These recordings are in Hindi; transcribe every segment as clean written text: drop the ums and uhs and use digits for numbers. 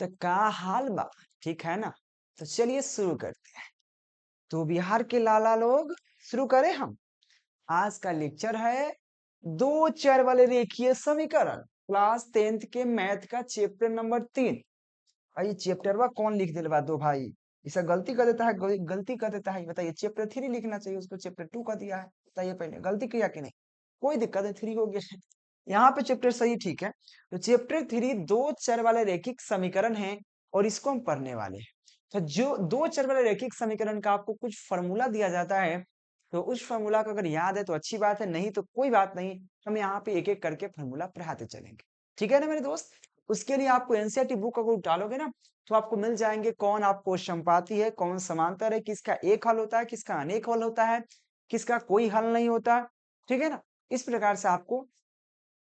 तो का हाल बा, ठीक है ना। तो चलिए शुरू करते हैं। तो बिहार के लाला लोग, शुरू करें हम। आज का लेक्चर है दो चर वाले रेखीय समीकरण, क्लास 10th के मैथ का चैप्टर नंबर 3। भाई चैप्टर वा कौन लिख दिलवा दो भाई, इसे गलती कर देता है, गलती कर देता है। बताइए चैप्टर 3 लिखना चाहिए, उसको चैप्टर 2 का दिया है। बताइए पहले गलती किया कि नहीं। कोई दिक्कत है, 3 हो गया। यहाँ पे चैप्टर सही ठीक है। तो चैप्टर 3 दो चर वाले रैखिक समीकरण है और इसको हम पढ़ने वाले हैं। तो जो दो चर वाले रैखिक समीकरण का आपको कुछ फॉर्मूला दिया जाता है, तो उस फॉर्मूला को अगर याद है तो अच्छी बात है, नहीं तो कोई बात नहीं। हम यहाँ पे एक एक करके फॉर्मूला पढ़ाते चलेंगे, ठीक है ना मेरे दोस्त। उसके लिए आपको एनसीईआरटी बुक अगर डालोगे ना, तो आपको मिल जाएंगे कौन आपको समपाती है, कौन समांतर है, किसका एक हल होता है, किसका अनेक हल होता है, किसका कोई हल नहीं होता, ठीक है ना। इस प्रकार से आपको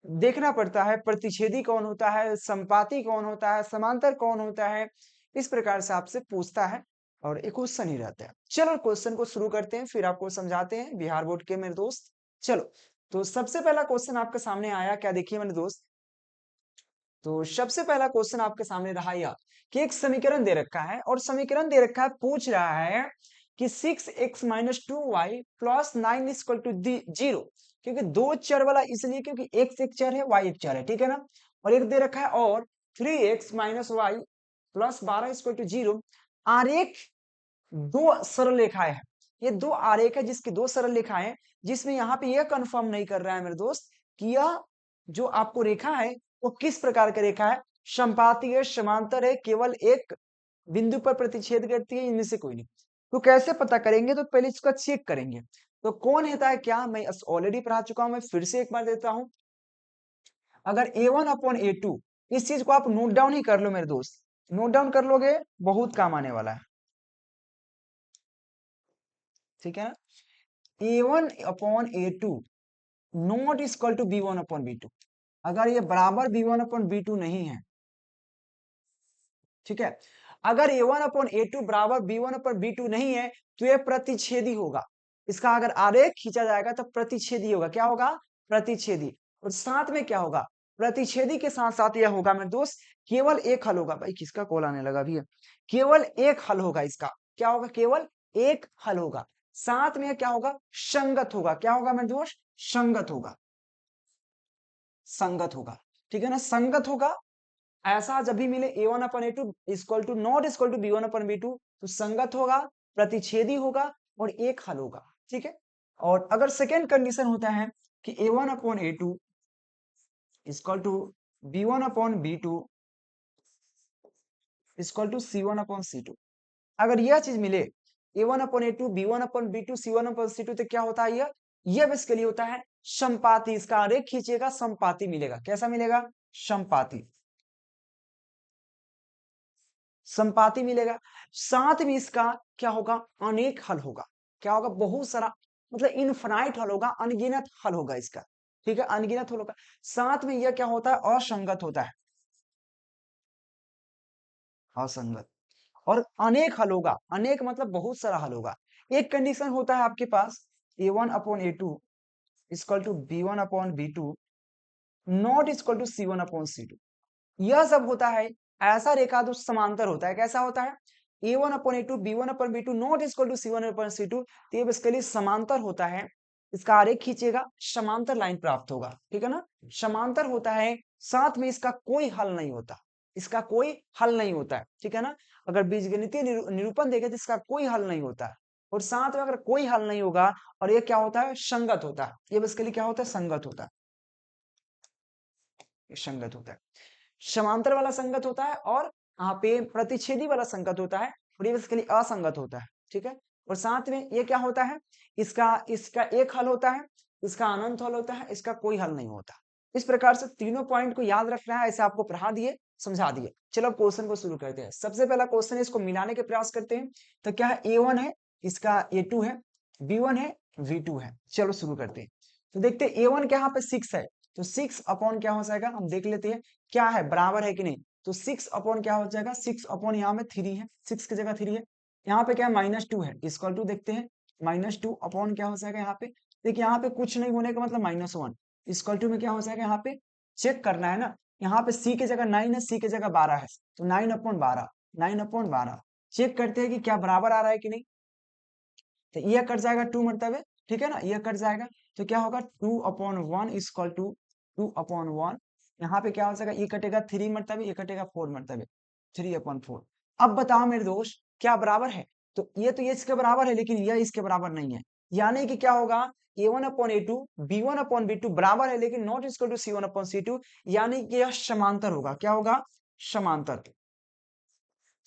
देखना पड़ता है प्रतिच्छेदी कौन होता है, संपाती कौन होता है, समांतर कौन होता है। इस प्रकार से आपसे पूछता है और एक क्वेश्चन ही रहता है। चलो क्वेश्चन को शुरू करते हैं, फिर आपको समझाते हैं बिहार बोर्ड के मेरे दोस्त। चलो, तो सबसे पहला क्वेश्चन आपके सामने आया क्या, देखिए मेरे दोस्त। तो सबसे पहला क्वेश्चन आपके सामने रहा यह कि एक समीकरण दे रखा है और समीकरण दे रखा है, पूछ रहा है कि 6x-2y प्लस 9 इक्वल टू 0। क्योंकि दो चर वाला इसलिए क्योंकि x एक चर है, y एक चर है, ठीक है ना। और एक दे रखा है और 3x-y प्लस 12 इक्वल टू 0। आरेख दो सरल रेखाएं हैं, ये दो आरेख है जिसकी दो सरल रेखाएं हैं, जिसमें यहाँ पे यह कंफर्म नहीं कर रहा है मेरे दोस्त कि यह जो आपको रेखा है वो किस प्रकार का रेखा है, संपाती है, समांतर है, केवल एक बिंदु पर प्रतिच्छेद करती है, इनमें से कोई नहीं। तो कैसे पता करेंगे, तो पहले इसका चेक करेंगे। तो कौन होता है क्या, मैं ऑलरेडी पढ़ा चुका हूं, मैं फिर से एक बार देता हूं। अगर A1/A2, इस चीज को आप नोट डाउन ही कर लो मेरे दोस्त, नोट डाउन कर लोगे बहुत काम आने वाला है, ठीक है ना। A1/A2 not equal to B1/B2। अगर ये बराबर B1/B2 नहीं है, ठीक है, अगर A1/A2 बराबर B1/B2 नहीं है, तो ये प्रतिच्छेदी होगा। इसका अगर आरेख खींचा जाएगा तो प्रतिच्छेदी होगा। क्या होगा, प्रतिच्छेदी। और साथ में क्या होगा, प्रतिच्छेदी के साथ साथ यह होगा मेरे दोस्त, केवल एक हल होगा। भाई किसका कॉल आने लगा भैया, केवल एक हल होगा इसका। क्या होगा, केवल एक हल होगा। साथ में क्या होगा, संगत होगा। क्या होगा मेरे दोस्त, संगत होगा, संगत होगा, ठीक है ना, संगत होगा। ऐसा जब भी मिले A1/A2 equal to not equal to B1/B2, तो संगत होगा, प्रतिच्छेदी होगा और एक हल होगा, ठीक है। और अगर सेकेंड कंडीशन होता है कि A1/A2 equal to B1/B2 equal to C1/C2, अगर यह चीज मिले A1/A2 B1/B2 C1/C2, तो क्या होता है, यह बेसिकली होता है संपाती। इसका आरेख खींचेगा, संपाती मिलेगा। कैसा मिलेगा, संपाती, संपाती मिलेगा। साथ में इसका क्या होगा, अनेक हल होगा। क्या होगा, बहुत सारा, मतलब इनफाइनाइट हल होगा, अनगिनत हल होगा इसका, ठीक है, अनगिनत हल होगा। साथ में यह क्या होता है, असंगत होता है, असंगत। और अनेक हल होगा, अनेक मतलब बहुत सारा हल होगा। एक कंडीशन होता है आपके पास A1/A2 equal to B1/B2 not equal to C1/C2। यह सब होता है, ऐसा रेखा तो समांतर होता है। कैसा होता है, A1/A2 B1/B2 not equal to C1/C2, तो ये बेसिकली समांतर होता है। इसका आरेख खींचेगा, समांतर लाइन प्राप्त होगा, ठीक है ना। समांतर होता है, साथ में इसका कोई हल नहीं होता, इसका कोई हल नहीं होता है, ठीक है ना। अगर बीजगणितीय निरूपण देखें तो इसका कोई हल नहीं होता है। और साथ में अगर कोई हल नहीं होगा और ये क्या होता है, संगत होता है। ये बेसिकली क्या होता है, संगत होता है, संगत होता है। समांतर वाला संगत होता है और यहाँ पे प्रतिच्छेदी वाला संगत होता है, और ये बेसिकली असंगत होता है, ठीक है। और साथ में ये क्या होता है, इसका इसका एक हल होता है, इसका अनंत हल होता है, इसका कोई हल नहीं होता। इस प्रकार से तीनों पॉइंट को याद रखना है, ऐसे आपको पढ़ा दिए, समझा दिए। चलो अब क्वेश्चन को शुरू करते हैं। सबसे पहला क्वेश्चन है, इसको मिलाने के प्रयास करते हैं। तो क्या है, A1 है, इसका A2 है, B1 है, V2 है। चलो शुरू करते हैं। तो देखते हैं A1 के यहाँ पे 6 है, तो 6 अपॉन क्या हो जाएगा, हम देख लेते हैं क्या है, बराबर है कि नहीं। तो 6 अपॉन क्या हो जाएगा, 6 अपॉन यहाँ में 3 है, 6 की जगह 3 है। यहाँ पे क्या है, -2 है, इक्वल टू देखते हैं, -2 अपॉन क्या हो जाएगा यहाँ पे। देखिए यहाँ पे कुछ नहीं होने का मतलब -1, इक्वल टू में क्या हो जाएगा, यहाँ पे चेक करना है ना। यहाँ पे सी की जगह 9 है, सी की जगह 12 है, तो 9/12, 9/12 चेक करते हैं कि क्या बराबर आ रहा है कि नहीं। तो ये कट जाएगा 2 मरतबे, ठीक है ना, ये कट जाएगा, तो क्या होगा 2/1 इक्वल टू 2/1। यहाँ पे क्या हो जाएगा, ये कटेगा 3 मरतबे, ये कटेगा 4 मरतबे, 3/4। अब बताओ मेरे दोस्त क्या बराबर है, तो ये इसके बराबर है, लेकिन यह इसके बराबर नहीं है, यानी कि क्या होगा a1/a2 b1/b2 बराबर है, लेकिन नॉट इक्वल टू c1/c2, यानी कि यह समांतर होगा। क्या होगा, समांतर,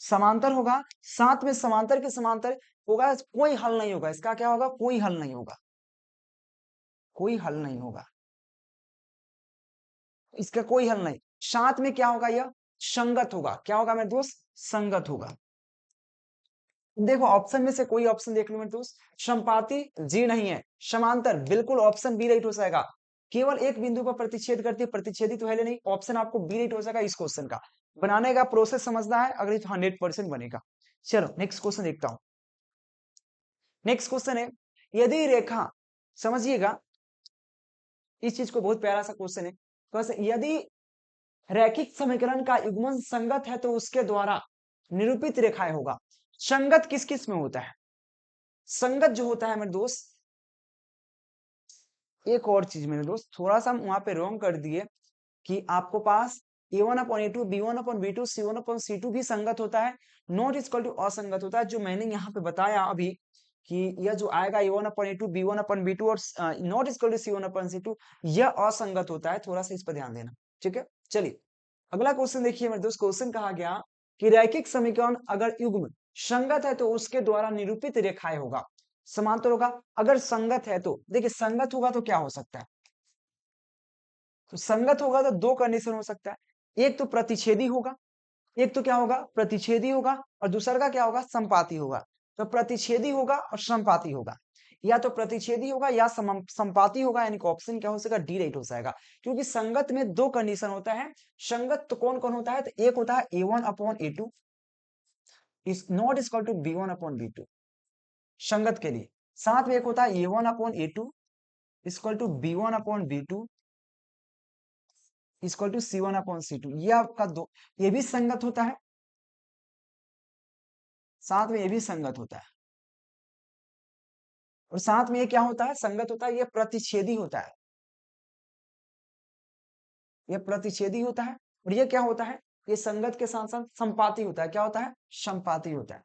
समांतर होगा। साथ में समांतर के समांतर होगा, कोई हल नहीं होगा इसका, क्या होगा, कोई हल नहीं होगा, कोई हल नहीं होगा, इसका कोई हल नहीं। साथ में क्या होगा, यह संगत होगा। क्या होगा मेरे दोस्त, संगत होगा। देखो ऑप्शन में से कोई ऑप्शन देख लो मेरे दोस्त, संपाती जी नहीं है, समांतर बिल्कुल ऑप्शन बी राइट हो जाएगा। केवल एक बिंदु पर प्रतिच्छेद करती है, प्रतिच्छेदी तो है नहीं, ऑप्शन आपको बी राइट हो जाएगा इस क्वेश्चन का। बनाने का प्रोसेस समझना है, अगर 100% बनेगा। चलो नेक्स्ट क्वेश्चन देखता हूं। नेक्स्ट क्वेश्चन है, यदि रेखा, समझिएगा इस चीज को, बहुत प्यारा सा क्वेश्चन है। यदि रैखिक समीकरण का युग्मन संगत है तो उसके द्वारा निरूपित रेखाएं होगा। संगत किस किस में होता है, संगत जो होता है मेरे दोस्त, एक और चीज मेरे दोस्त, थोड़ा सा हम वहां पे रॉन्ग कर दिए कि आपको पास a1/a2 b1/b2 c1/c2 भी संगत होता है, नॉट इक्वल टू असंगत होता है। जो मैंने यहाँ पे बताया अभी कि यह जो आएगा a1/a2 b1/b2 और नॉट इक्वल टू c1/c2, यह असंगत होता है, थोड़ा सा इस पर ध्यान देना, ठीक है। चलिए अगला क्वेश्चन देखिए मेरे दोस्त, क्वेश्चन कहा गया कि रैखिक समीकरण अगर युग्म संगत है तो उसके द्वारा निरूपित रेखाएं होगा, समांतर होगा। अगर संगत है तो देखिए, संगत होगा तो क्या हो सकता है, तो संगत होगा तो दो कंडीशन हो सकता है, एक तो प्रतिच्छेदी होगा, एक तो क्या होगा, प्रतिच्छेदी होगा, और दूसरा का क्या होगा, संपाती होगा। तो प्रतिच्छेदी होगा और संपाती होगा, या तो प्रतिच्छेदी होगा या संपाती होगा, यानी कि ऑप्शन क्या हो जाएगा, डी राइट हो जाएगा। क्योंकि संगत में दो कंडीशन होता है। संगत तो कौन कौन होता है, तो एक होता है a1/a2 is not equal to b1/b2, संगत के लिए। साथ में एक होता है a1/a2 equal to b1/b2 equal to c1/c2, ये आपका दो, ये भी संगत होता है, साथ में ये भी संगत होता है, और साथ में ये क्या होता है, संगत होता है, ये प्रतिच्छेदी होता है, ये प्रतिच्छेदी होता है। और ये क्या होता है, ये संगत के साथ साथ संपाती होता है। क्या होता है, संपाती होता है,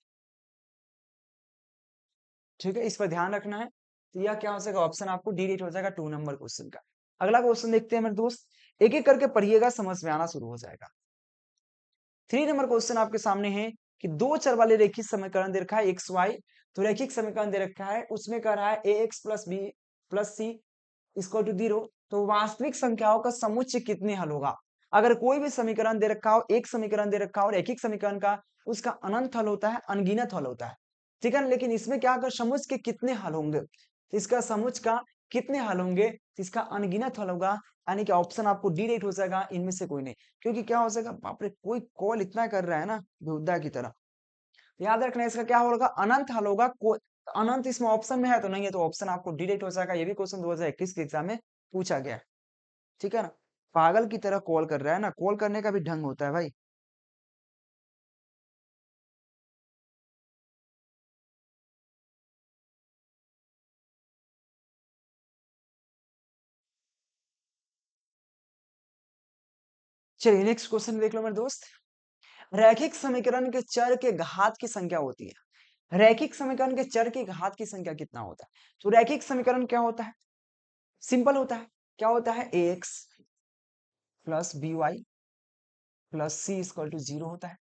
ठीक है, इस पर ध्यान रखना है। तो यह क्या हो जाएगा, ऑप्शन आपको डी रेट हो जाएगा 2 नंबर क्वेश्चन का। अगला क्वेश्चन देखते हैं मेरे दोस्त, एक एक करके पढ़िएगा, समझ में आना शुरू हो जाएगा। 3 नंबर क्वेश्चन आपके सामने है कि दो चर वाले रेखिक समीकरण दे रखा है एक्स वाई, तो रैखिक समीकरण दे रखा है, उसमें कह रहा है A X plus B plus C equal to 0, तो वास्तविक संख्याओं का समुच्चय कितने हल होगा। अगर कोई भी समीकरण दे रखा हो, एक समीकरण दे रखा हो रैखिक समीकरण का, उसका अनंत हल होता है, अनगिनत हल होता है, ठीक है। लेकिन इसमें क्या, अगर समुच्चय के कितने हल होंगे, तो इसका समुच्चय का कितने हल होंगे, तो इसका अनगिनत हल होगा, यानी कि ऑप्शन आपको डी राइट हो जाएगा, इनमें से कोई नहीं। क्योंकि क्या हो जाएगा, बाप रे कोई कॉल इतना कर रहा है ना बेहुदा की तरह। याद रखना इसका क्या होगा, अनंत हल होगा। कोई अनंत इसमें ऑप्शन में है तो नहीं है, तो ऑप्शन आपको डी राइट हो जाएगा। ये भी क्वेश्चन 2021 के एग्जाम में पूछा गया है, ठीक है ना। पागल की तरह कॉल कर रहा है ना, कॉल करने का भी ढंग होता है भाई। चलिए नेक्स्ट क्वेश्चन देख लो मेरे दोस्त, रैखिक समीकरण के चर के घात की संख्या होती है। रैखिक समीकरण के चर की घात की संख्या कितना होता है, तो रैखिक समीकरण क्या होता है, सिंपल होता है। क्या होता है, A X plus B Y plus C equal to 0 होता है,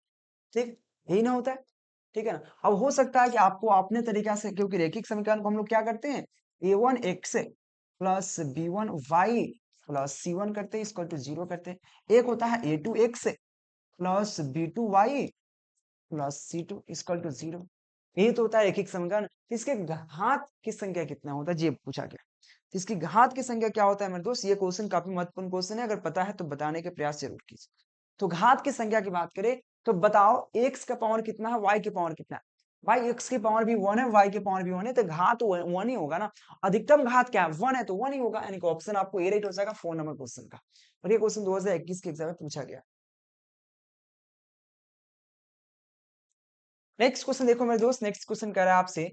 ठीक, यही ना होता है, ठीक है ना। अब हो सकता है कि आपको अपने तरीका से, क्योंकि रैखिक समीकरण को हम लोग क्या करते हैं, a1 x plus b1 y plus c1 करते हैं इक्वल टू 0 करते हैं। एक होता है a2 x plus b2 y plus c2 equal to 0, ये तो होता है रैखिक समीकरण। इसके घात की संख्या कितना होता है, ये पूछा गया। तो इसकी घात की संख्या क्या होता है मेरे दोस्त, ये क्वेश्चन काफी महत्वपूर्ण क्वेश्चन है, अगर पता है तो बताने के प्रयास जरूर कीजिए। तो घात की संख्या की बात करें तो बताओ, एक्स का पावर कितना है, वाई की पावर कितना है। भाई एक्स की पावर भी 1 है, वाई की पावर भी 1 है, तो घात 1 ही होगा ना। अधिकतम घात क्या है, 1 है, तो 1 ही होगा, यानी कि ऑप्शन आपको ए राइट हो जाएगा 4 नंबर क्वेश्चन का। और ये क्वेश्चन 2021 के एग्जाम में पूछा गया। नेक्स्ट क्वेश्चन देखो मेरे दोस्त, नेक्स्ट क्वेश्चन कह रहा है आपसे,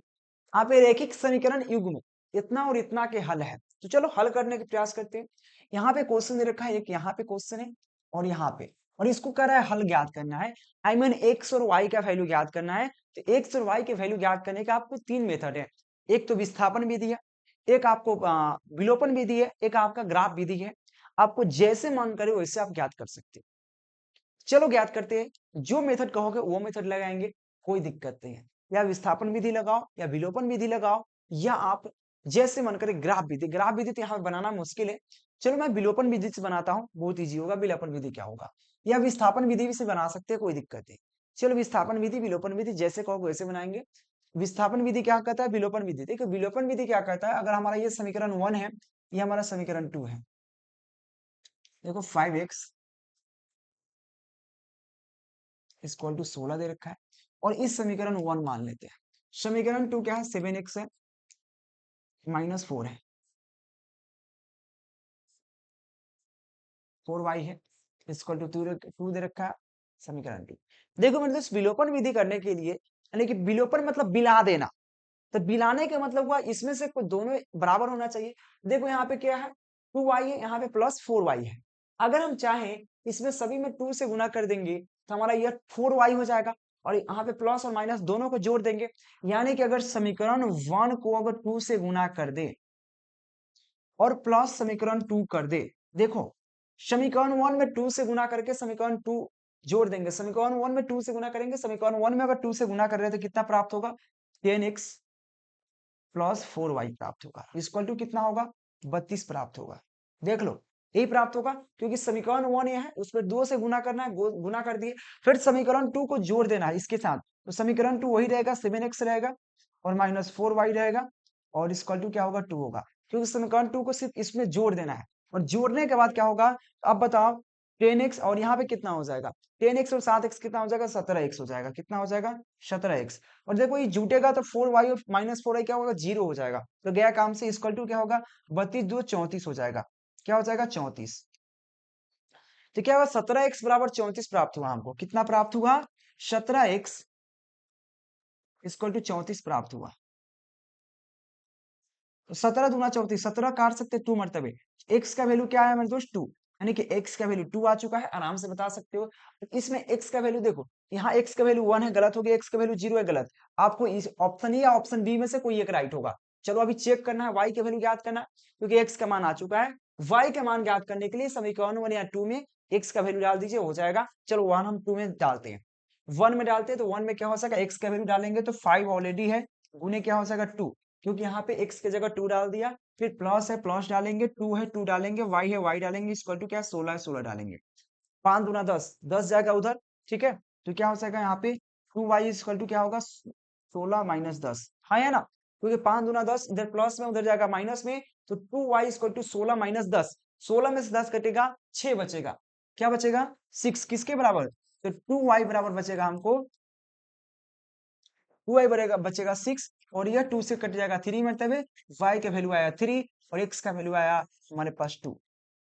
आप ये रैखिक समीकरण युग्म इतना और इतना के हल है, तो चलो हल करने का प्रयास करते हैं। यहाँ पे क्वेश्चन दे रखा है, एक यहाँ पे क्वेश्चन है और यहाँ पे, और इसको कह रहा है हल ज्ञात करना है। आई मीन एक्स और वाई का वैल्यू ज्ञात करना है। तो एक्स और वाई के वैल्यू ज्ञात करने का आपको 3 मेथड है। एक तो विस्थापन विधि है, एक आपको विलोपन विधि है, एक आपका ग्राफ विधि है। आपको जैसे मन करे वैसे आप ज्ञात कर सकते हैं। चलो ज्ञात करते हैं, जो मेथड कहोगे वो मेथड लगाएंगे, कोई दिक्कत नहीं है। या विस्थापन विधि लगाओ या विलोपन विधि लगाओ, या आप जैसे मन करे ग्राफ विधि। ग्राफ विधि तो यहाँ पे बनाना मुश्किल है, चलो मैं विलोपन विधि से बनाता हूँ, बहुत ईजी होगा। विलोपन विधि क्या होगा, या विस्थापन विधि भी से बना सकते हैं, कोई दिक्कत नहीं। चलो विस्थापन विधि विलोपन विधि जैसे कहोगे वैसे बनाएंगे। विस्थापन विधि क्या कहता है, विलोपन विधि देखो, विलोपन विधि क्या कहता है, अगर हमारा ये समीकरण 1 है, ये हमारा समीकरण 2 है, देखो 5x इक्वल टू 16 दे रखा है, और इस समीकरण 1 मान लेते हैं। समीकरण 2 क्या है, 7x है माइनस 4 है, 4y है इक्वल टू 2 दे रखा है, समीकरण 2। देखो मेरे दोस्त, विलोपन विधि करने के लिए, यानी कि विलोपन मतलब बिला देना, तो बिलाने का मतलब हुआ इसमें से कोई दोनों बराबर होना चाहिए। देखो यहाँ पे क्या है, 2y है, यहाँ पे प्लस 4y है। अगर हम चाहें इसमें सभी में 2 से गुना कर देंगे तो हमारा यह 4y हो जाएगा, और यहाँ पे प्लस और माइनस दोनों को जोड़ देंगे। यानी कि अगर समीकरण 1 को अगर 2 से गुना कर दे और प्लस समीकरण 2 कर दे, देखो समीकरण 1 में 2 से गुना करके समीकरण 2 जोड़ देंगे। समीकरण 1 में 2 से गुना करेंगे, समीकरण 1 में अगर 2 से गुना कर रहे हैं तो कितना प्राप्त होगा, 10x प्लस 4y प्राप्त होगा, इक्वल टू कितना होगा, 32 प्राप्त होगा। देख लो, यही प्राप्त होगा, क्योंकि समीकरण 1 ये है, उस पर 2 से गुना करना है, गुना कर दिए, फिर समीकरण 2 को जोड़ देना है इसके साथ, तो समीकरण 2 वही रहेगा, 7x रहेगा और माइनस 4y रहेगा, और इक्वल टू क्या होगा, 2 होगा। क्योंकि समीकरण 2 को सिर्फ इसमें जोड़ देना है, और जोड़ने के बाद क्या होगा, अब बताओ 10x और यहाँ पे कितना हो जाएगा, 10x और 7x कितना हो जाएगा, 17x हो जाएगा। कितना हो जाएगा, 17x। और देखो ये जुटेगा तो 4y और माइनस 4y क्या होगा, 0 हो जाएगा, तो गया काम से, इक्वल टू क्या होगा, 32 2 34 हो जाएगा। क्या हो जाएगा, 34। तो क्या होगा, 17x बराबर 34 प्राप्त हुआ हमको। कितना प्राप्त हुआ, 17x इक्वल टू 34 प्राप्त हुआ। तो 17 दूना 34, 17 काट सकते 2 मरतबे। x का वैल्यू क्या है मेरे दोस्त, 2, यानी कि x का वैल्यू 2 आ चुका है, आराम से बता सकते हो। इसमें x का वैल्यू देखो, यहाँ x का वैल्यू 1 है, गलत हो गया, x का वैल्यू 0 है, गलत। आपको इस ऑप्शन ए या ऑप्शन बी में से कोई एक राइट होगा। चलो अभी चेक करना है, y के वैल्यू ज्ञात करना है, क्योंकि x का मान आ चुका है। y का मान ज्ञात करने के लिए समीकरण 1 या 2 में x का वैल्यू डाल दीजिए, हो जाएगा। चलो 1 हम 2 में डालते हैं, 1 में डालते हैं, तो 1 में क्या हो जाएगा, x का वैल्यू डालेंगे तो 5 ऑलरेडी है, गुने क्या हो जाएगा 2, क्योंकि यहाँ पे x की जगह 2 डाल दिया, फिर प्लस है प्लस डालेंगे, 2 है 2 डालेंगे, y है y डालेंगे, इक्वल टू क्या है, 16 है 16 डालेंगे। 5 दूना 10, 10 जाएगा उधर, ठीक है। तो क्या हो जाएगा यहाँ पे, 2y इक्वल टू क्या होगा, 16 माइनस 10, हाँ है ना, क्योंकि 5 दूना 10, इधर प्लस में उधर जाएगा माइनस में, तो 2y इक्वल टू 16 माइनस 10, 16 में से 10 कटेगा, 6 बचेगा। क्या बचेगा, 6, किसके बराबर, तो 2y बराबर बचेगा हमको, 2y बचेगा बचेगा 6, और यह 2 से कट जाएगा 3 मतलब y का वैल्यू आया 3 और x का वैल्यू आया हमारे पास 2।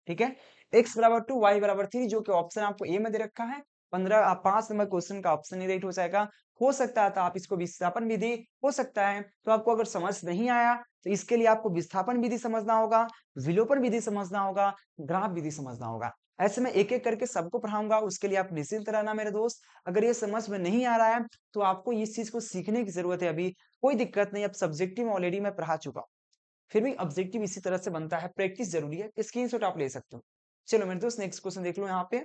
ठीक है, x बराबर 2 y बराबर 3, जो कि ऑप्शन आपको ए में दे रखा है। 5 नंबर क्वेश्चन का ऑप्शन ही राइट हो जाएगा। हो सकता है तो आप इसको विस्थापन विधि, हो सकता है तो आपको अगर समझ नहीं आया तो इसके लिए आपको विस्थापन विधि समझना होगा, विलोपन विधि समझना होगा, ग्राफ विधि समझना होगा। ऐसे में एक एक करके सबको पढ़ाऊंगा, उसके लिए आप निश्चिंत रहना मेरे दोस्त। अगर ये समझ में नहीं आ रहा है तो आपको इस चीज को सीखने की जरूरत है, अभी कोई दिक्कत नहीं, अब सब्जेक्टिव में ऑलरेडी मैं पढ़ा चुका हूं। फिर भी ऑब्जेक्टिव इसी तरह से बनता है, प्रैक्टिस जरूरी है, स्क्रीनशॉट आप ले सकते हो। चलो मेरे दोस्त नेक्स्ट क्वेश्चन देख लो यहाँ पे।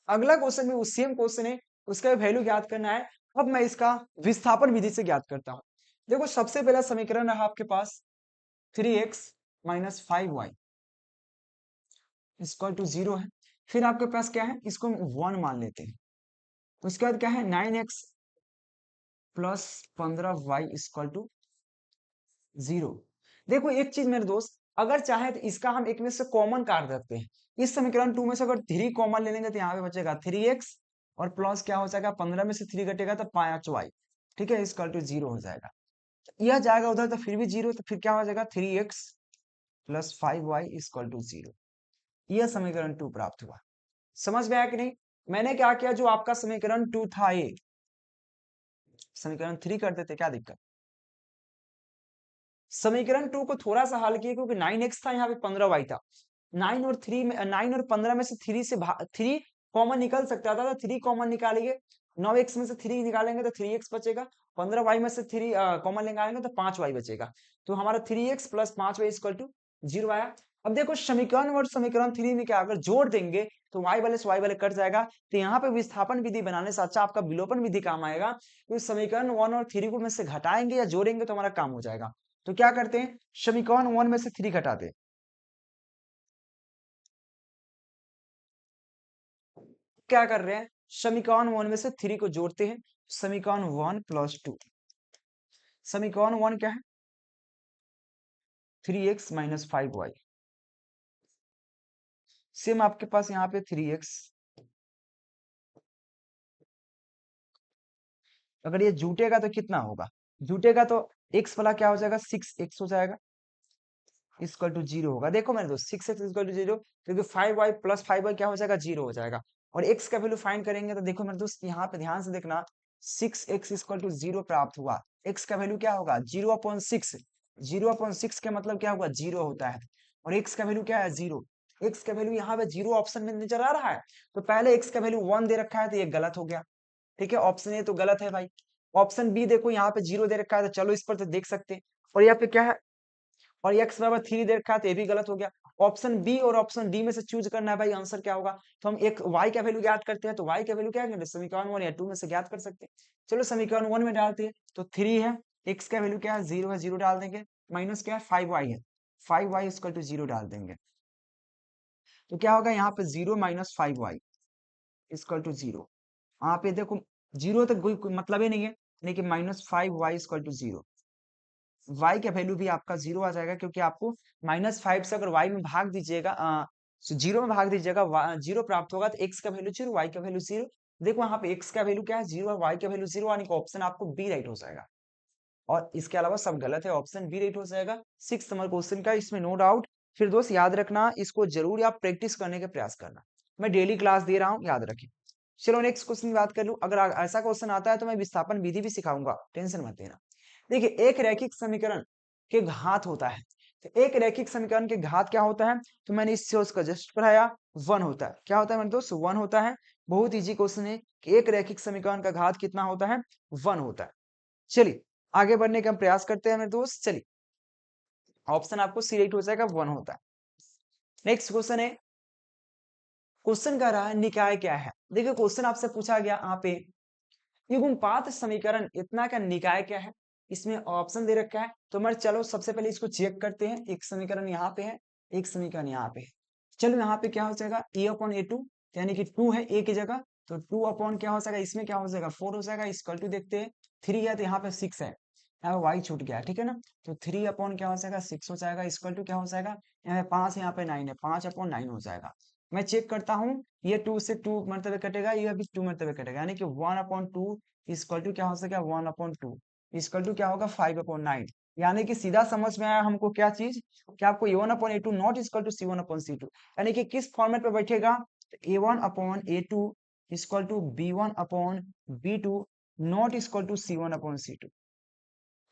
अगला क्वेश्चन भी उस सेम क्वेश्चन है, उसका वैल्यू ज्ञात करना है। अब मैं इसका विस्थापन विधि से ज्ञात करता हूं। देखो सबसे पहला समीकरण रहा आपके पास 3x minus 5y equal to 0 है। फिर आपके पास क्या है, इसको हम 1 मान लेते हैं। उसके बाद क्या है, 9x plus 15y equal to 0। देखो एक चीज मेरे दोस्त, अगर चाहे तो इसका हम एक में से कॉमन काट सकते हैं। इस समीकरण 2 में से अगर 3 कॉमन ले लेंगे तो यहाँ पे बचेगा 3x और प्लस क्या हो जाएगा, 15 में से 3 घटेगा तो 5y, ठीक है, इक्वल टू 0 हो जाएगा। यह जाएगा उधर तो फिर भी 0, तो फिर क्या हो जाएगा 3x plus 5y equal to 0। यह समीकरण 2 प्राप्त हुआ। समझ में आया कि नहीं? मैंने क्या किया, जो आपका समीकरण 2 था ये समीकरण 3 कर देते, क्या दिक्कत। समीकरण 2 को थोड़ा सा हल किया क्योंकि 9x था, यहाँ पे 15y था। 9 और 3 में 9 और 15 में से 3 से 3 कॉमन निकल सकता था, तो 3 कॉमन निकालेंगे। 9x में से 3 निकालेंगे तो 3x बचेगा। 15y में से 3 कॉमन निकालेंगे तो 5y बचेगा। तो हमारा 3x plus 5y equal to 0 आया। अब देखो समीकरण और समीकरण 3 में क्या, अगर जोड़ देंगे तो y वाले से y वाले कट जाएगा। तो यहाँ पे विस्थापन विधि बनाने से अच्छा आपका विलोपन विधि काम आएगा, क्योंकि समीकरण 1 और 3 को में से घटाएंगे या जोड़ेंगे तो हमारा काम हो जाएगा। तो क्या करते हैं, समीकरण 1 में से 3 घटाते हैं। क्या कर रहे हैं, समीकरण 1 में से 3 को जोड़ते हैं। समीकरण 1 प्लस 2, समीकरण 1 क्या है, 3x माइनस 5y। सेम आपके पास यहाँ पे 3x, अगर ये जुटेगा तो कितना होगा, जुटेगा तो x वाला क्या हो जाएगा, 6x हो जाएगा, इक्वल टू 0 होगा। देखो मेरे दोस्त 6x इक्वल टू 0, क्योंकि 5y प्लस 5y क्या हो जाएगा, 0 हो जाएगा। और x का वैल्यू फाइंड करेंगे तो देखो मेरे दोस्त यहाँ पे ध्यान से देखना, 6x इक्वल टू 0 प्राप्त हुआ। x का वैल्यू क्या होगा, 0/6। 0/6 का मतलब क्या होगा, 0 होता है। और x का वैल्यू क्या है, 0। x का वैल्यू यहाँ पे 0 ऑप्शन में नजर आ रहा है, तो पहले x का वैल्यू 1 दे रखा है तो ये गलत हो गया, ठीक है, ऑप्शन ए तो गलत है भाई। ऑप्शन बी देखो यहाँ पे 0 दे रखा है, तो चलो इस पर तो देख सकते हैं। और यहाँ पे क्या है, और x बराबर 3 दे रखा है, तो ये भी गलत हो गया। ऑप्शन बी और ऑप्शन डी में से चूज करना है भाई, आंसर क्या होगा। तो हम एक y का वैल्यू ज्ञात करते हैं, तो y का वैल्यू क्या है, समीकरण 1 या 2 में से ज्ञात कर सकते हैं। चलो समीकरण 1 में डालते हैं, तो 3 है, x का वैल्यू क्या है, 0 है, 0 डाल देंगे, माइनस क्या है 5y है, 5y इक्वल टू 0 डाल देंगे। तो क्या होगा यहाँ पे 0 माइनस 5y इक्वल टू 0। यहाँ पे देखो 0 तो कोई मतलब ही नहीं है, लेकिन minus 5y equal to 0। y का वैल्यू भी आपका 0 आ जाएगा, क्योंकि आपको -5 से अगर y में भाग दीजिएगा, 0 में भाग दीजिएगा, 0 प्राप्त होगा, तो x का वैल्यू 0, y का वैल्यू 0। देखो यहाँ पे x का वैल्यू क्या है, 0 और y का वैल्यू 0, यानी कि ऑप्शन आपको बी राइट हो जाएगा। और इसके अलावा सब गलत है, ऑप्शन बी राइट हो जाएगा। 6 नंबर क्वेश्चन का, इसमें नो डाउट। फिर दोस्त याद रखना, इसको जरूर आप प्रैक्टिस करने का प्रयास करना। मैं डेली क्लास दे रहा हूँ, याद रखें। चलो नेक्स्ट क्वेश्चन की बात कर लूं, अगर ऐसा क्वेश्चन आता है तो मैं विस्थापन विधि भी सिखाऊंगा, टेंशन मत लेना। देखिए एक रैखिक समीकरण के घात होता है, तो एक रैखिक समीकरण के घात क्या होता है, तो मैंने इससे उसका जस्ट पढ़ाया, 1 होता है। क्या होता है मेरे दोस्त, 1 होता है। बहुत इजी क्वेश्चन है कि एक रैखिक समीकरण का घात कितना होता है, 1 होता है। चलिए आगे बढ़ने का हम प्रयास करते हैं मेरे दोस्त। चलिए ऑप्शन आपको सी राइट हो जाएगा, 1 होता है। नेक्स्ट क्वेश्चन है, क्वेश्चन कह रहा है निकाय क्या है। देखिए क्वेश्चन आपसे पूछा गया यहाँ पे, युग्मपात समीकरण इतना का निकाय क्या है, इसमें ऑप्शन दे रखा है। तो मैं चलो सबसे पहले इसको चेक करते हैं, एक समीकरण यहाँ पे है, एक समीकरण यहाँ पे है। चलो यहाँ पे क्या हो जाएगा, a/a2, यानी कि 2 है a की जगह, तो 2 अपॉन क्या हो जाएगा, इसमें क्या हो जाएगा 4 हो जाएगा, इक्वल टू देखते हैं 3 है तो यहाँ पे 6 है, यहाँ पे y छूट गया, ठीक है ना। तो 3 अपॉन क्या हो जाएगा 6 हो जाएगा, इक्वल टू क्या हो जाएगा, यहाँ पे 5 है, यहाँ पे 9 है, 5/9 हो जाएगा। मैं चेक करता हूँ, ये 2 से 2 मरतबे कटेगा, ये भी 2 मरतबे कटेगा, यानी कि 1/2 इक्वल टू क्या हो सकेगा, 1/2 इक्वल टू क्या होगा, 5/9। यानी कि सीधा समझ में आया हमको क्या चीज, कि आपको a1/a2 not equal to c1/c2, यानी कि किस फॉर्मेट पे बैठेगा, a1/a2 equal to b1/b2 not equal to c1/c2,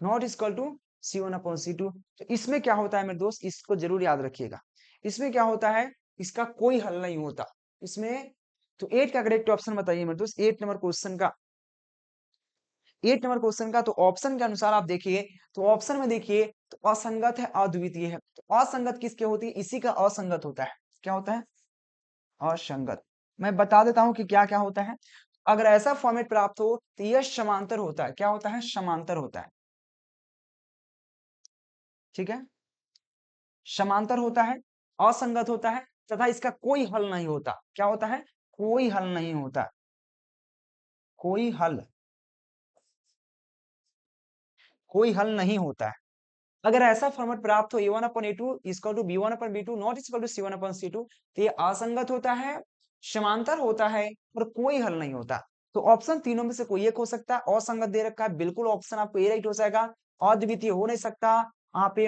not equal to c1/c2। तो इसमें क्या होता है मेरे दोस्त, इसको जरूर याद रखिएगा। इसमें क्या होता है, इसका कोई हल नहीं होता इसमें। तो 8 का करेक्ट ऑप्शन बताइए मेरे दोस्त, 8 नंबर क्वेश्चन का, 8 नंबर क्वेश्चन का। तो ऑप्शन के अनुसार आप देखिए, तो ऑप्शन में देखिए, तो असंगत है, अद्वितीय है। तो असंगत किसके होती है, इसी का असंगत होता है। क्या होता है, असंगत। मैं बता देता हूं कि क्या क्या होता है। अगर ऐसा फॉर्मेट प्राप्त हो तो यह समांतर होता है। क्या होता है, समांतर होता है, ठीक है, समांतर होता है, असंगत होता है, तथा इसका कोई हल नहीं होता। क्या होता है, कोई हल नहीं होता, कोई हल, कोई हल नहीं होता है। अगर ऐसा फॉर्मेट प्राप्त हो a1/a2 equal to b1/b2 not equal to c1/c2, तो ये असंगत होता है, समांतर होता है और कोई हल नहीं होता। तो ऑप्शन तीनों में से कोई एक हो सकता है। असंगत दे रखा है, बिल्कुल ऑप्शन आपको ए राइट हो जाएगा। अद्वितीय हो नहीं सकता। यहाँ पे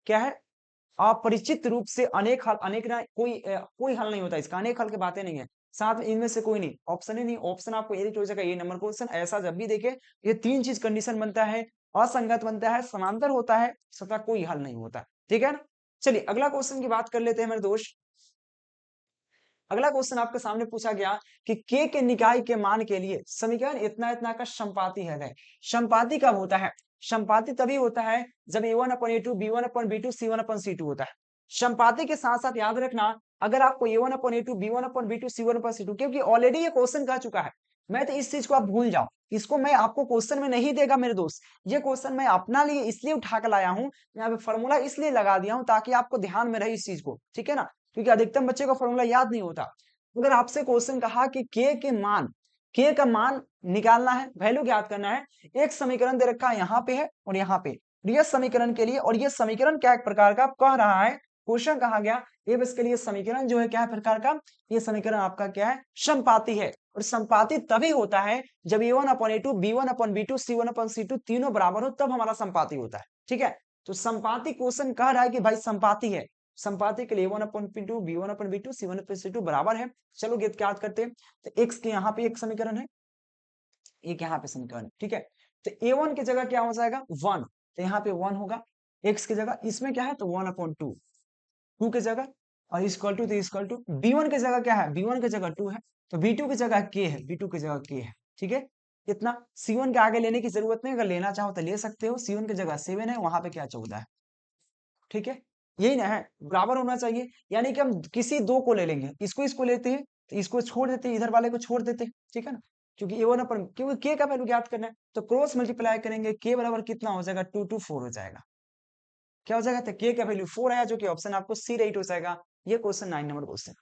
क्या है, अपरिचित रूप से अनेक हल, अनेक ना कोई हल नहीं होता इसका, अनेक हल की बातें नहीं है। साथ में इनमें से कोई नहीं, ऑप्शन ही नहीं, ऑप्शन आपको ए हो जाएगा। ये नंबर क्वेश्चन ऐसा जब भी देखे, ये तीन चीज कंडीशन बनता है, असंगत बनता है, समांतर होता है, सदा कोई हल नहीं होता। ठीक है ना। चलिए अगला क्वेश्चन की बात कर लेते हैं मेरे दोस्त। अगला क्वेश्चन आपके सामने पूछा गया कि के निकाय के मान के लिए समीकरण इतना इतना का संपाती है। संपाती कब होता है? संपाती तभी होता है जब a1/a2 b1/b2 c1/c2 होता है। संपाती के साथ साथ याद रखना, अगर आपको a1/a2 b1/b2 c1/c2, क्योंकि ऑलरेडी ये क्वेश्चन कह चुका है, मैं तो इस चीज को आप भूल जाओ, इसको मैं आपको क्वेश्चन में नहीं देगा मेरे दोस्त। ये क्वेश्चन मैं अपना लिए इसलिए उठा कर लाया हूं, यहाँ पे फॉर्मूला इसलिए लगा दिया हूं ताकि आपको ध्यान में रहे इस चीज को। ठीक है ना, क्योंकि अधिकतम बच्चे को फॉर्मूला याद नहीं होता। अगर आपसे क्वेश्चन कहा कि के का मान निकालना है, वैल्यू ज्ञात करना है, एक समीकरण दे रखा है यहाँ पे है और यहाँ पे, ये समीकरण के लिए, और ये समीकरण क्या एक प्रकार का कह रहा है, क्वेश्चन कहा गया ये बस के लिए समीकरण जो है क्या है प्रकार का, ये समीकरण आपका क्या है, समपाती है। और समपाती तभी होता है जब a1/a2 b1/b2 c1/c2 तीनों बराबर हो, तब हमारा समपाती होता है। ठीक है, तो समपाती क्वेश्चन कह रहा है कि भाई समपाती है, संपाति के लिए a1/b2 b1/b2 c1/c2 बराबर है। चलो गेट क्या करते हैं, तो x के यहाँ पे एक समीकरण है, एक यहाँ पे समीकरण है। ठीक है, तो a1 की जगह क्या हो जाएगा 1, तो यहाँ पे 1 होगा। x की जगह इसमें क्या है तो 1/2, 2 की जगह, और इक्वल टू, तो इक्वल टू b1 की जगह क्या है, b1 की जगह 2 है, तो b2 की जगह k है, b2 की जगह k है। ठीक है, इतना c1 के आगे लेने की जरूरत नहीं, अगर लेना चाहो तो ले सकते हो। c1 की जगह 7 है, वहां पे क्या 14 है। ठीक है, यही ना है, बराबर होना चाहिए। यानी कि हम किसी दो को ले लेंगे, इसको लेते हैं, तो इसको छोड़ देते हैं, इधर वाले को छोड़ देते हैं। ठीक है ना, क्योंकि ए वन अपन, क्योंकि के का वैल्यू ज्ञात करना है, तो क्रॉस मल्टीप्लाई करेंगे, के बराबर कितना हो जाएगा 2 2 4 हो जाएगा। क्या हो जाएगा, तो के का वैल्यू 4 आया, जो कि ऑप्शन आपको सी राइट हो जाएगा। ये क्वेश्चन 9 नंबर क्वेश्चन।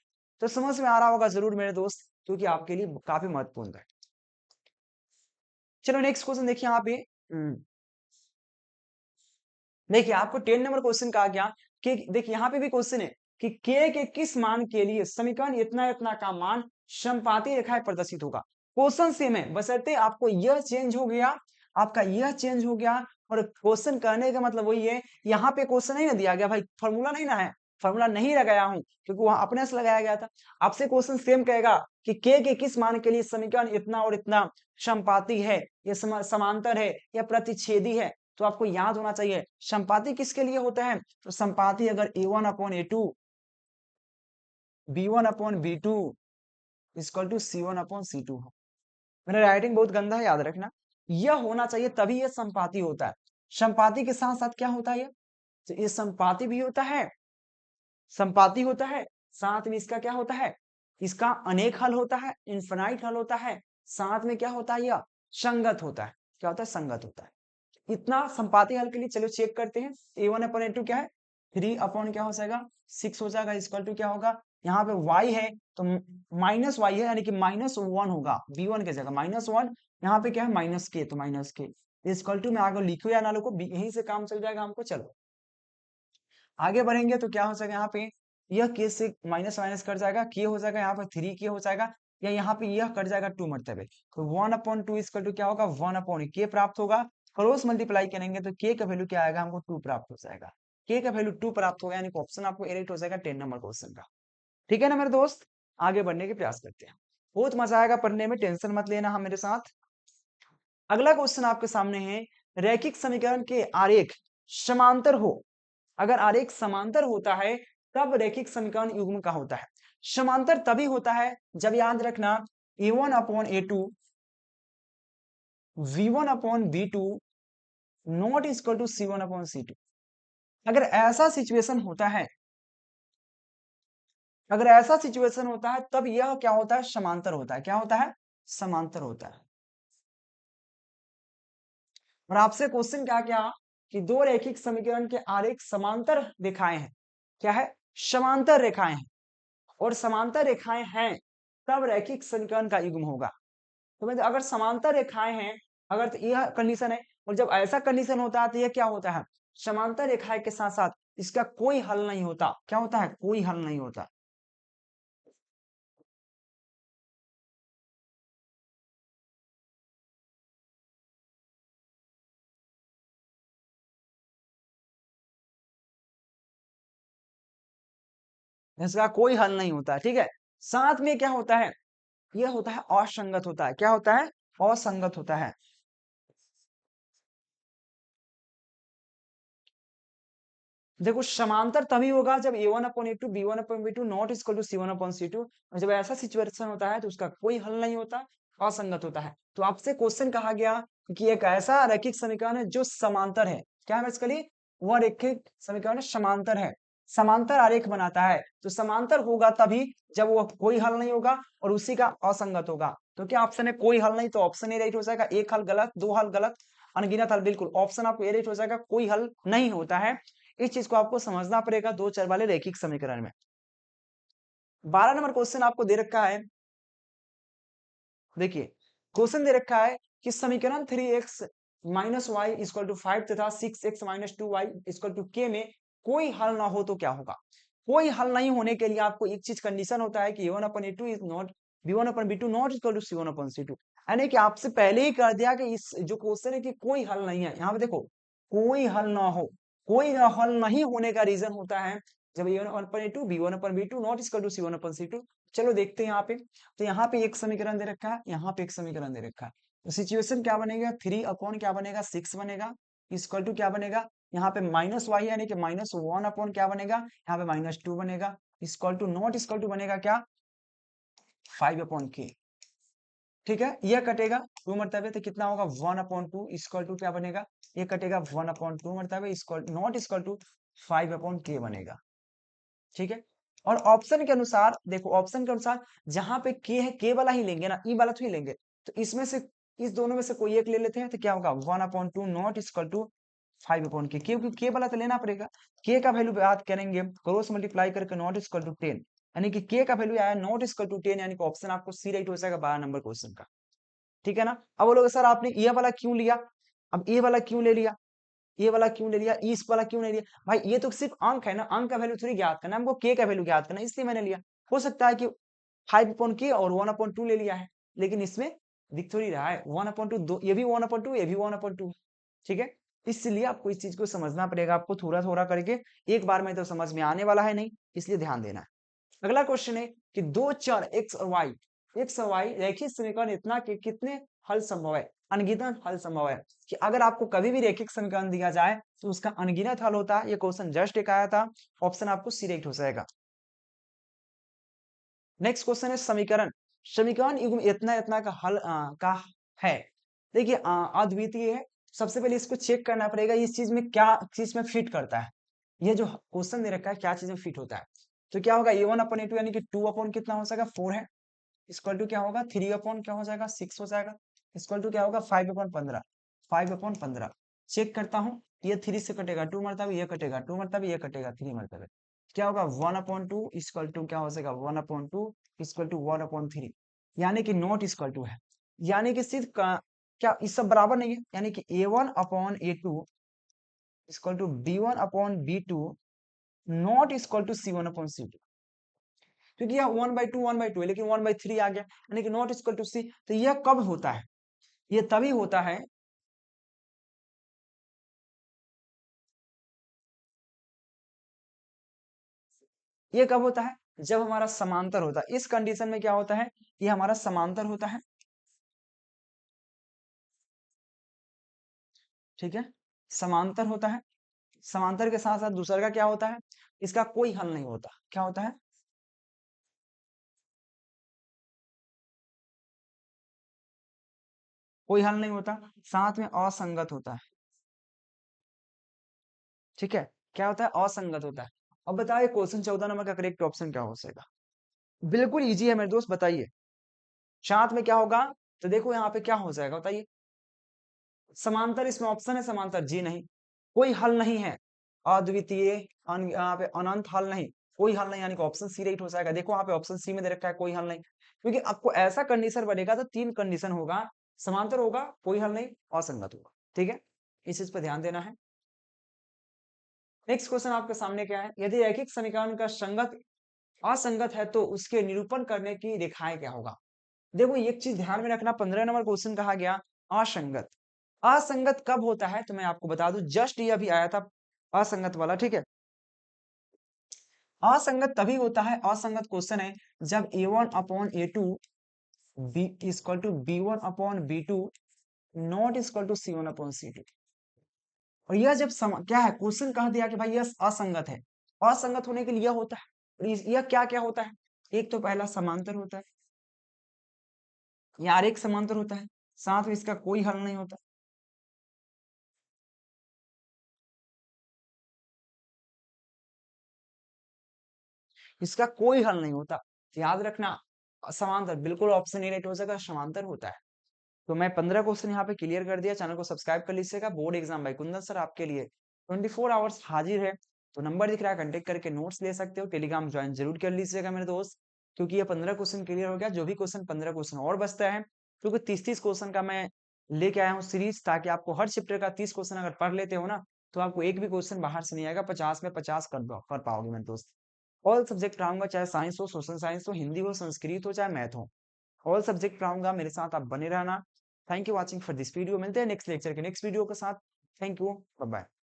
तो समझ में आ रहा होगा जरूर मेरे दोस्त, क्योंकि आपके लिए काफी महत्वपूर्ण है। चलो नेक्स्ट क्वेश्चन देखिए यहाँ पे। देखिए आपको 10 नंबर क्वेश्चन कहा गया कि देखिए यहाँ पे भी क्वेश्चन है कि के किस मान के लिए समीकरण इतना इतना का मान समपाती रेखाएं प्रदर्शित होगा। क्वेश्चन सेम है, बशर्ते आपको यह चेंज हो गया, आपका यह चेंज हो गया, और क्वेश्चन करने का मतलब वही है। यहाँ पे क्वेश्चन नहीं ना दिया गया भाई, फॉर्मूला नहीं ना है, फॉर्मूला नहीं लगाया हूं, क्योंकि वहां अपने से लगाया गया था। आपसे क्वेश्चन सेम कहेगा कि के किस मान के लिए समीकरण इतना और इतना समपाती है, या समांतर है, या प्रतिच्छेदी है, तो आपको याद होना चाहिए संपाती किसके लिए होता है। तो संपाती अगर a1/a2 b1/b2 equal to c1/c2 हो। मेरा राइटिंग बहुत गंदा है, याद रखना, यह होना चाहिए तभी यह संपाती होता है। संपाती के साथ साथ क्या होता है, तो ये संपाती भी होता है, संपाती होता है, साथ में इसका क्या होता है, इसका अनेक हल होता है, इनफिनाइट हल होता है, साथ में क्या होता है, यह संगत होता है। क्या होता है, संगत होता है। इतना संपाती हल के लिए चलो चेक करते हैं। a1/a2 क्या है, 3 क्या हो जाएगा 6 हो जाएगा, इक्वल टू क्या होगा, यहाँ पे y है तो माइनस y है, यानी कि -1 होगा, b1 की जगह -1, यहाँ पे क्या है -k, तो -k इक्वल टू में आगे लिखो या ना लिखो, यहीं से काम चल जाएगा हमको। चलो आगे बढ़ेंगे तो क्या हो जाएगा, यहाँ पे यह k से माइनस माइनस कट जाएगा, k हो जाएगा यहाँ पर 3k हो जाएगा, या यहाँ पे यह कट जाएगा 2 मरतबे, तो 1/2 इक्वल टू क्या होगा 1/k प्राप्त होगा। क्रॉस मल्टीप्लाई करेंगे तो k का वैल्यू क्या आएगा, हमको 2 प्राप्त हो जाएगा। k का वैल्यू 2 प्राप्त होगा, यानी ऑप्शन आपको एरेक्ट हो जाएगा 10 नंबर क्वेश्चन का। ठीक है ना मेरे दोस्त, आगे बढ़ने के प्रयास करते हैं। बहुत मजा आएगा पढ़ने में, टेंशन मत लेना हम मेरे साथ। अगला क्वेश्चन आपके सामने है, रैखिक समीकरण के आरेख समांतर हो, अगर आरेख समांतर होता है तब रैखिक समीकरण युग्म का होता है। समांतर तभी होता है जब, याद रखना, a1/a2 v1/v2 not equal to c1/c2। अगर ऐसा सिचुएशन होता है, अगर ऐसा सिचुएशन होता है तब यह क्या होता है, समांतर होता है। क्या होता है, समांतर होता है। और आपसे क्वेश्चन क्या क्या कि दो रैखिक समीकरण के आरेख समांतर रेखाएं हैं, क्या है, समांतर रेखाएं हैं, और समांतर रेखाएं हैं तब रैखिक समीकरण का युग्म होगा। तो मतलब अगर समांतर रेखाएं हैं, अगर तो यह कंडीशन है, और जब ऐसा कंडीशन होता है तो यह क्या होता है, समांतर रेखाएं के साथ साथ इसका कोई हल नहीं होता। क्या होता है, कोई हल नहीं होता। इसका कोई हल नहीं होता है, ठीक है। साथ में क्या होता है, ये होता है असंगत होता है। क्या होता है? असंगत होता है। देखो समांतर तभी होगा जब a1/a2 b1/b2 not equal to c1/c2। और जब ऐसा सिचुएशन होता है तो उसका कोई हल नहीं होता, असंगत होता है। तो आपसे क्वेश्चन कहा गया कि एक ऐसा रैखिक समीकरण है जो समांतर है। क्या है बेसिकली? वह रैखिक समीकरण समांतर है, समांतर आरेख बनाता है। तो समांतर होगा तभी जब वो कोई हल नहीं होगा और उसी का असंगत होगा। तो क्या ऑप्शन है कोई हल नहीं? तो ऑप्शन ए राइट हो जाएगा। एक हल गलत, दो हल गलत, अनगिनत हल बिल्कुल। ऑप्शन आपको ए राइट हो जाएगा, कोई हल नहीं होता है। इस चीज को आपको समझना पड़ेगा दो चर वाले रैखिक समीकरण में। 12 नंबर क्वेश्चन आपको दे रखा है। देखिए क्वेश्चन दे रखा है कि समीकरण 3x minus Y equal to 5 तथा 6x minus 2y equal to k में कोई हल ना हो तो क्या होगा? कोई हल नहीं होने के लिए आपको एक चीज कंडीशन होता है कि a1/a2 is not b1/b2 not equal to c1/c2। यानी कि आपसे पहले ही कर दिया कि इस जो क्वेश्चन है कि कोई हल नहीं है। यहाँ पे देखो कोई हल ना हो, कोई हल नहीं होने का रीजन होता है जब a1/a2 b1/b2 not equal to c1/c2। चलो देखते हैं यहाँ पे। तो यहाँ पे एक समीकरण दे रखा है, यहाँ पे एक समीकरण दे रखा है। तो सिचुएशन क्या बनेगा? 3 अपॉन क्या बनेगा? 6 बनेगा, इक्वल टू क्या बनेगा? यहाँ पे माइनस वाई यानी कि -1 अपॉन क्या बनेगा? यहाँ पे -2 बनेगा, equal to not equal to बनेगा क्या? 5/k। ठीक है, यह कटेगा 2 मरतबे तो कितना होगा? 1/2 इक्वल टू क्या बनेगा? ये कटेगा 1/2 मरतबे equal not equal to 5/k बनेगा। ठीक है। और ऑप्शन के अनुसार देखो, ऑप्शन के अनुसार जहां पे के है के वाला ही लेंगे ना, ई वाला तो ही लेंगे। तो इसमें से इस दोनों में से कोई एक ले लेते हैं तो क्या होगा? 1/2 नॉट इक्वल टू 5/k, क्योंकि के वाला तो लेना पड़ेगा। के का वैल्यू याद करेंगे, क्रॉस मल्टीप्लाई करके नॉट इक्वल टू 10, यानी कि के का वैल्यू आया नॉट इक्वल टू 10, यानी कि ऑप्शन आपको सी राइट हो जाएगा 12 नंबर क्वेश्चन का। ठीक है ना। अब बोलोगे सर आपने ये वाला क्यों लिया, अब ये वाला क्यों ले लिया, ये वाला क्यों ले लिया, इस वाला क्यों ले लिया? भाई ये तो सिर्फ अंक है ना, अंक का वैल्यू थोड़ी ज्ञात करना, हमको के का वैल्यू ज्ञात करना, इसलिए मैंने लिया। हो सकता है कि 5/k और 1/2 ले लिया है, लेकिन इसमें दिख थोड़ी रहा है 1/2, दो ये भी 1/2, ये भी 1/2। ठीक है, इसलिए आपको इस चीज को समझना पड़ेगा, आपको थोड़ा थोड़ा करके, एक बार में तो समझ में आने वाला है नहीं, इसलिए ध्यान देना है। अगला क्वेश्चन है कि दो चर एक्स और वाई रैखिक समीकरण इतना कि कितने हल संभव है? अनगिनत हल संभव है। कि अगर आपको कभी भी रैखिक समीकरण दिया जाए तो उसका अनगिनत हल होता है। ये क्वेश्चन जस्ट एक आया था, ऑप्शन आपको सिलेक्ट हो जाएगा। नेक्स्ट क्वेश्चन है समीकरण समीकरण युग्म इतना इतना का हल का है। देखिए अद्वितीय है। सबसे पहले इसको चेक करना पड़ेगा इस चीज में क्या चीज में फिट करता है। ये जो क्वेश्चन दे रखा है क्या चीज में फिट होता है। तो क्या होगा? a1/a2 यानी कि 2 कितना हो जाएगा? 4 है, इक्वल टू क्या होगा? 3 क्या हो जाएगा? 6 हो जाएगा, इक्वल टू क्या होगा? 5/15, 5/15। चेक करता हूँ, ये 3 से कटेगा 2 मरतबे, ये कटेगा 2 मरतबे, ये कटेगा 3 मरतबे। क्या होगा? 1/2 इक्वल टू क्या हो जाएगा? 1/2 इक्वल टू 1/3, यानी कि नॉट इक्वल टू है। यानी कि सिर्फ क्या इस सब बराबर नहीं है, यानी कि a1/a2 equal to b1/b2 not equal to c1/c2। क्योंकि यह 1/2 है, लेकिन 1/3 आ गया, यानी कि नॉट इक्वल टू सी। तो यह कब होता है? ये तभी होता है, ये कब होता है? जब हमारा समांतर होता है। इस कंडीशन में क्या होता है? ये हमारा समांतर होता है। ठीक है, समांतर होता है। समांतर के साथ साथ दूसरा का क्या होता है? इसका कोई हल नहीं होता। क्या होता है? कोई हल नहीं होता, साथ में असंगत होता है। ठीक है, क्या होता है? असंगत होता है। अब बताइए क्वेश्चन 14 नंबर का करेक्ट ऑप्शन क्या हो जाएगा? बिल्कुल इजी है मेरे दोस्त, बताइए। साथ में क्या होगा? तो देखो यहाँ पे क्या हो जाएगा बताइए। समांतर इसमें ऑप्शन है, समांतर जी नहीं, कोई हल नहीं है, अद्वितीय, यहाँ पे अनंत हल नहीं, कोई हल नहीं, यानी कि ऑप्शन सी राइट हो जाएगा। देखो यहाँ पे ऑप्शन सी में दे रखा है कोई हल नहीं, क्योंकि आपको ऐसा कंडीशन बनेगा तो तीन कंडीशन होगा, समांतर होगा, कोई हल नहीं, असंगत होगा। ठीक है, इस चीज पे ध्यान देना है। नेक्स्ट क्वेश्चन आपके सामने क्या है? यदि रैखिक समीकरण का संगत असंगत है तो उसके निरूपण करने की रेखाएं क्या होगा? देखो एक चीज ध्यान में रखना, 15 नंबर क्वेश्चन कहा गया असंगत। असंगत कब होता है तो मैं आपको बता दूं, जस्ट ये अभी आया था असंगत वाला। ठीक है, असंगत तभी होता है, असंगत क्वेश्चन है जब a1/a2 b equal to b1/b2 not equal to c1/c2। और यह जब क्या है, क्वेश्चन कह दिया कि भाई यह असंगत है, असंगत होने के लिए यह होता है। और यह क्या क्या होता है, एक तो पहला समांतर होता है, यार एक समांतर होता है, साथ में इसका कोई हल नहीं होता। इसका कोई हल नहीं होता, याद रखना। समांतर बिल्कुल ऑप्शन ए राइट हो जाएगा, समांतर होता है। तो मैं 15 क्वेश्चन यहाँ पे क्लियर कर दिया। चैनल को सब्सक्राइब कर लीजिएगा। Board exam by Kundan sir आपके लिए 24 आवर्स हाजिर है। तो नंबर दिख रहा है, कंटेक्ट करके नोट्स ले सकते हो। टेलीग्राम ज्वाइन जरूर कर लीजिएगा मेरे दोस्त, क्योंकि ये 15 क्वेश्चन क्लियर हो गया। जो भी क्वेश्चन 15 क्वेश्चन और बचता है, क्योंकि 30-30 क्वेश्चन का मैं लेके आया हूँ सीरीज, ताकि आपको हर चैप्टर का 30 क्वेश्चन अगर पढ़ लेते हो ना, तो आपको एक भी क्वेश्चन बाहर से नहीं आएगा। 50 में 50 कर पाओगे मेरे दोस्त। ऑल सब्जेक्ट पढ़ाऊंगा, चाहे साइंस हो, सोशल साइंस हो, हिंदी हो, संस्कृत हो, चाहे मैथ हो। ऑल सब्जेक्ट पढ़ाऊंगा, मेरे साथ आप बने रहना। Thank you watching for this video. मिलते हैं नेक्स्ट लेक्चर के नेक्स्ट वीडियो के साथ। Thank you, bye bye.